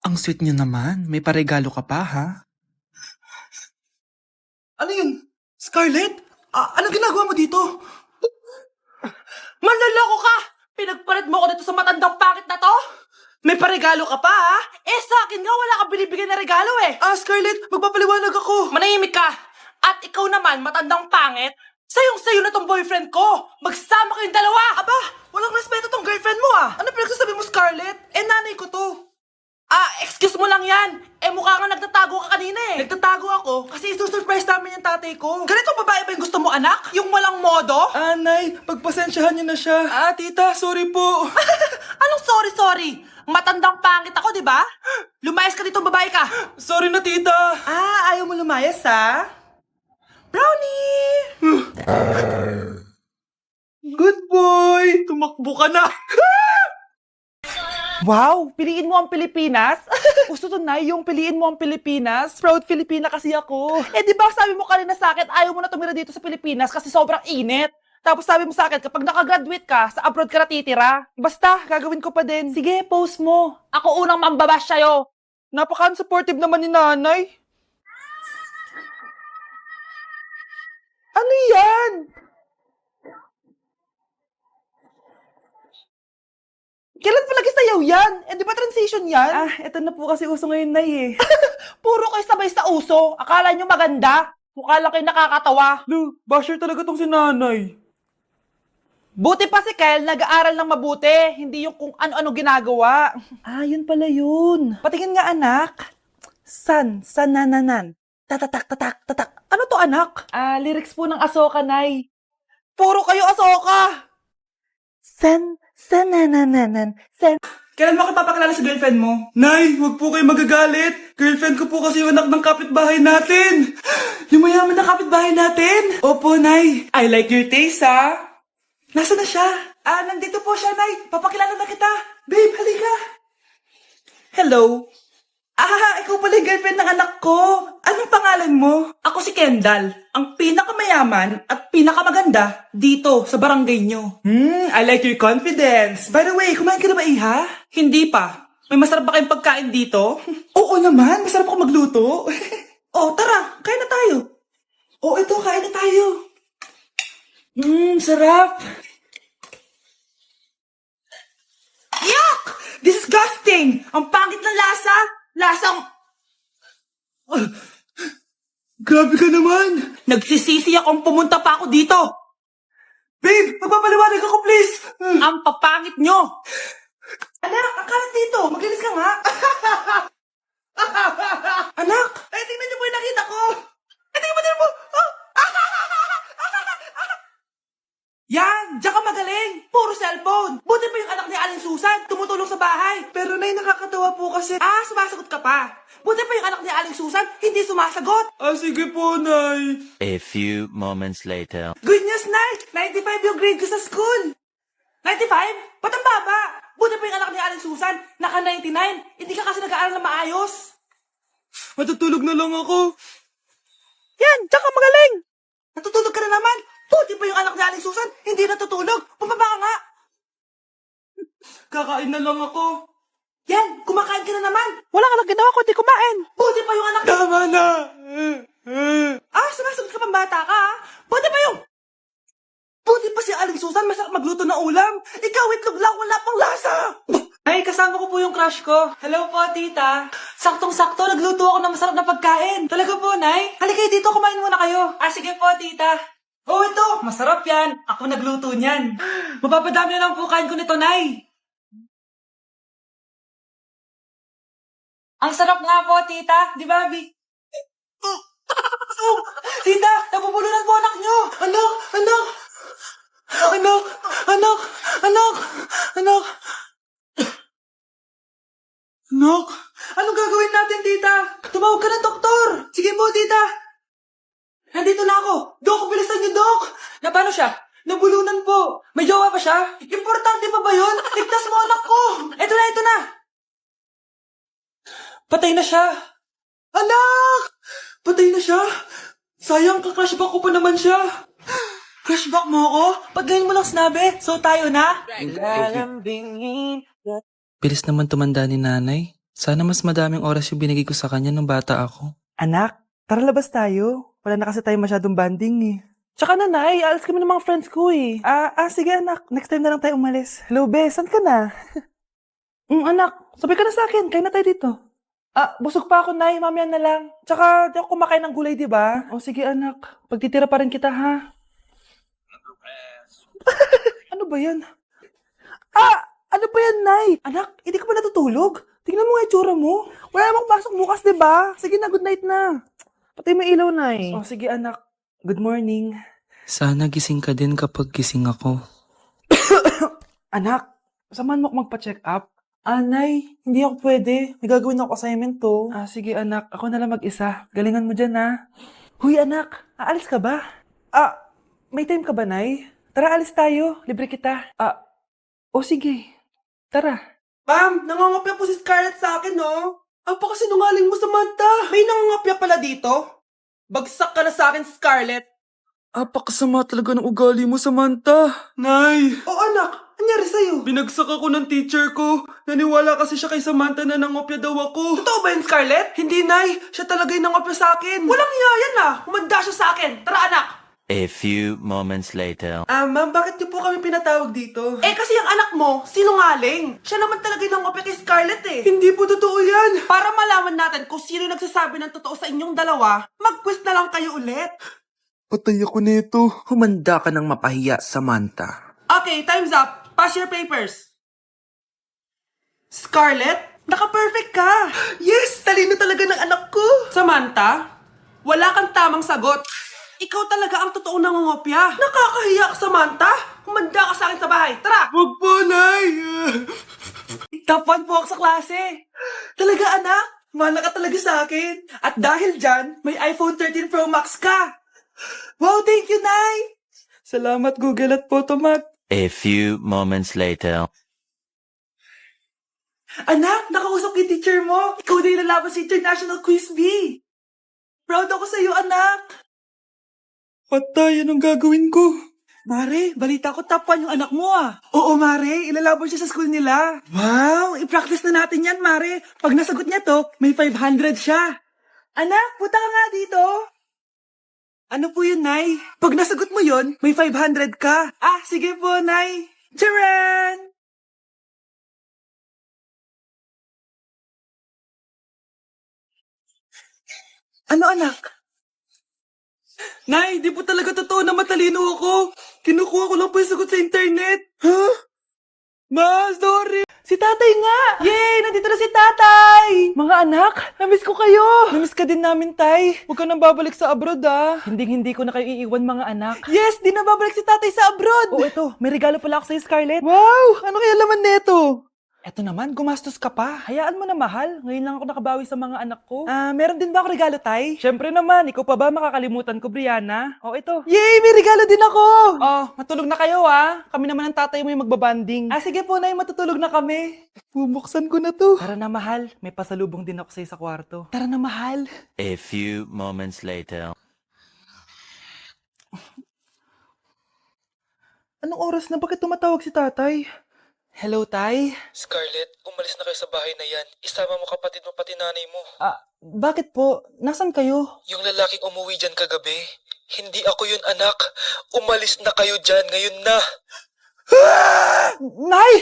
Ang sweet niyo naman. May paregalo ka pa, ha? Ano yun? Scarlett? Anong ginagawa mo dito? Manloloko ka! Pinagpalit mo ko dito sa matandang pangit na to? May paregalo ka pa, ha? Sa akin nga wala kang binibigyan na regalo eh. Scarlett, magpapaliwanag ako. Manahimik ka. At ikaw naman, matandang pangit, sayong-sayo na tong boyfriend ko. Magsama kayong dalawa. Aba, walang respeto tong girlfriend mo ah. Ano pinagsasabi mo, Scarlett? Nanay ko to. Excuse mo lang yan. Mukha nga nagtatago ka kanina eh. Nagtatago ako kasi isusurprise namin yung tatay ko. Ganitong babae ba yung gusto mo, anak? Yung walang modo? Nay, pagpasensyahan niyo na siya. Tita, sorry po. Anong sorry? Matandang pangit ako, di ba? Lumayas ka dito, babae ka. Sorry na, tita. Ayaw mo lumayas, ha? Brownie! Good boy! Tumakbo ka na! Wow! Piliin mo ang Pilipinas? Gusto to na yung piliin mo ang Pilipinas? Proud Filipina kasi ako. Di ba sabi mo kanina sa akin, ayaw mo na tumira dito sa Pilipinas kasi sobrang init. Tapos sabi mo sa akin, kapag nakagraduate ka, sa abroad ka natitira. Basta, gagawin ko pa din. Sige, post mo. Ako unang mambabash sa'yo. Napaka-supportive naman ni nanay. Ano yan? Kailan palagi sayaw yan? Di ba transition yan? Eto na po kasi uso ngayon, Nay eh. Puro kayo sabay sa uso. Akala nyo maganda. Mukha lang kayo nakakatawa. Basher talaga tong si nanay. Buti pa si Kyle, nag-aaral ng mabuti. Hindi yung kung ano-ano ginagawa. Yun pala yun. Patingin nga, anak. Nananan. Tatak. Ano to, anak? Lyrics po ng Asoka, Nay. Puro kayo Asoka. Nananan. Kailan mo ako papakilala sa girlfriend mo? Nay, huwag po kayo magagalit. Girlfriend ko po kasi yung anak ng kapitbahay natin. Yung mayaman na kapitbahay natin. Opo, Nay. I like your taste, ha? Nasaan na siya? Nandito po siya, Nay. Papakilala na kita. Babe, halika. Hello. Ikaw pala yung girlfriend ng anak ko. Anong pangalan mo? Ako si Kendall, ang pinakamayaman at pinakamaganda dito sa barangay nyo. I like your confidence. By the way, kumain ka na ba, Iha? Hindi pa. May masarap ba kayong pagkain dito? Oo naman, masarap ako magluto. Tara, kain na tayo. Ito, kain na tayo. Sarap. Yuck! Disgusting! Ang pangit ng lasa! Lasang... Grabe ka naman! Nagsisisi akong pumunta pa ako dito! Babe, magpapaliwanag ako please! Ang papangit nyo! Anak, ang kalat dito! Maglinis ka nga! Anak! Tingnan niyo po yung nakita ko! Tingnan mo! Yan! Diyan ka magaling! Puro cellphone! Buti pa yung anak ni Aling Susan, tumutulong sa bahay. Pero Nay, nakakatawa po kasi... Sumasagot ka pa. Buti pa yung anak ni Aling Susan, hindi sumasagot. Sige po, Nay. A few moments later. Good news, Nay! 95 yung grade ko sa school. 95? Ba't ang baba? Buti pa yung anak ni Aling Susan, naka 99. Hindi ka kasi nag-aaral na maayos. Matutulog na lang ako. Yan! Diyan ka magaling! Natutulog ka na naman! Buti pa yung anak ni Aling Susan, hindi natutulog. Pumaba ka nga. Kakain na lang ako. Yan, kumakain ka na naman. Wala ka lang ginawa kundi kumain. Buti pa yung anak... Tama na. Sumasagot ka pang bata ka, ha? Buti pa si Aling Susan, masarap magluto ng ulam. Ikaw, itlog lang, wala pang lasa. Ay, kasama ko po yung crush ko. Hello po, tita. Saktong-sakto, nagluto ako ng masarap na pagkain. Talaga po, Nay? Halika dito, kumain muna kayo. Sige po, tita. Ito, masarap yan. Ako nagluto niyan. Mapapadami na lang po kain ko nito, Nay. Ang sarap nga po, tita. Di ba, Abi? Tita, nabubulunan po anak nyo. Anak. Anong gagawin natin, tita? Tumawag ka ng doktor. Sige po, tita. Nandito na ako. Dok, bilisan niyo, Dok. Na paano siya? Nabulunan po. May jowa pa siya? Importante pa ba yun? Ligtas mo anak ko. Ito na. Patay na siya. Anak! Patay na siya. Sayang, ka-crushback ko pa naman siya. Crushback mo ako? Pag ganyan mo lang sinabi, so tayo na? Bilis naman tumanda ni nanay. Sana mas madaming oras yung binigay ko sa kanya nung bata ako. Anak, tara labas tayo. Wala na kasi tayo masyadong banding eh. Tsaka nanay, alas kami ng mga friends ko eh. Sige anak, next time na lang tayo umalis. Hello, be, saan ka na? Anak, sabay ka na sa akin, kain na tayo dito. Busog pa ako, nay, mamaya na lang. Tsaka, di ako kumakain ng gulay, di ba? O sige anak, pagtitira pa rin kita ha. Ano ba yan? Ano ba yan, nay? Anak, hindi ka ba natutulog? Tingnan mo nga yung tsura mo. Wala namang pasok bukas, di ba? Sige na, good night na. Patay mo ilaw, nay. O sige anak, good morning. Sana gising ka din kapag gising ako. Anak, samahan mo ako magpa-check up. Nay, hindi ako pwede. May gagawin ako assignment to. Sige anak, ako na lang mag-isa. Galingan mo dyan ha. Huy anak, aalis ka ba? May time ka ba, nay? Tara, alis tayo. Libre kita. Sige. Tara. Ma'am, nangangopya po si Scarlett sa akin, no? Apakasinungaling mo, Samantha. May nangangopya pala dito? Bagsak ka na sa akin, Scarlett. Apakasama talaga ng ugali mo, Samantha. Nay, O anak, anyari sa'yo? binagsak ako ng teacher ko. Naniwala kasi siya kay Samantha na nangopya daw ako. Totoo ba yun, Scarlett? Hindi, Nay. Siya talaga yung nangopya sa akin. Walang iya yan, Humanda siya sa akin. Tara, anak. A few moments later. Ma'am, bakit niyo po kami pinatawag dito? Kasi yung anak mo, sinungaling. Siya naman talaga yung nangopya kay Scarlett eh. Hindi po totoo yan. Para malaman natin kung sino nagsasabi ng totoo sa inyong dalawa, mag-quiz na lang kayo ulit. Patay ako nito. Humanda ka ng mapahiya, Samantha. Okay, time's up. Pass your papers. Scarlett, naka-perfect ka. Yes, talino talaga ng anak ko. Samantha, wala kang tamang sagot. Ikaw talaga ang totoong nangungopya. Nakakahiya ka, Samantha. Humanda ka sa akin sa bahay. Tara! Wag po, Nay. Top 1 po ako sa klase. Talaga, anak? Mana ka talaga sa akin. At dahil dyan, may iPhone 13 Pro Max ka. Wow, thank you, Nay. Salamat, Google at Photomat. A few moments later. Anak, nakausap yung teacher mo. Ikaw na yung lalaban sa International Quiz Bee. Proud ako sa iyo, anak. Patay, anong gagawin ko? Mare, balita ko top 1 yung anak mo Oo, Mare, ilalaban siya sa school nila. Wow, i-practice na natin yan, Mare. Pag nasagot niya to, may 500 siya. Anak, punta ka nga dito. Ano po yun, Nay? Pag nasagot mo yun, may 500 ka. Sige po, Nay. Charan! Ano, anak? Nay, di po talaga totoo na matalino ako. Kinukuha ko lang po yung sagot sa internet. Ma, sorry. Si tatay nga! Yay! Nandito na si tatay! Mga anak, namiss ko kayo! Namiss ka din namin, Tay. Huwag ka nang babalik sa abroad, Hindi ko na kayo iiwan, mga anak. Yes, di na babalik si tatay sa abroad. Ito, may regalo pala ako sa'yo, Scarlett. Wow, ano kaya laman neto? Eto naman, gumastos ka pa. Hayaan mo na, mahal. Ngayon lang ako nakabawi sa mga anak ko. Meron din ba ako regalo, tay? Siyempre naman, ikaw pa ba makakalimutan ko, Brianna? Ito. Yay, may regalo din ako. Matulog na kayo, Kami naman ang tatay mo yung magbabanding. Sige po, Nay, matutulog na kami. Bubuksan ko na to. Tara na, mahal. May pasalubong din ako sa'yo sa kwarto. Tara na, mahal. A few moments later. Anong oras na? Bakit tumatawag si tatay? Hello, tay? Scarlett, umalis na kayo sa bahay na yan. Isama mo kapatid mo pati nanay mo. Bakit po? Nasaan kayo? Yung lalaking umuwi dyan kagabi, hindi ako yun, anak. Umalis na kayo dyan ngayon na. Nay!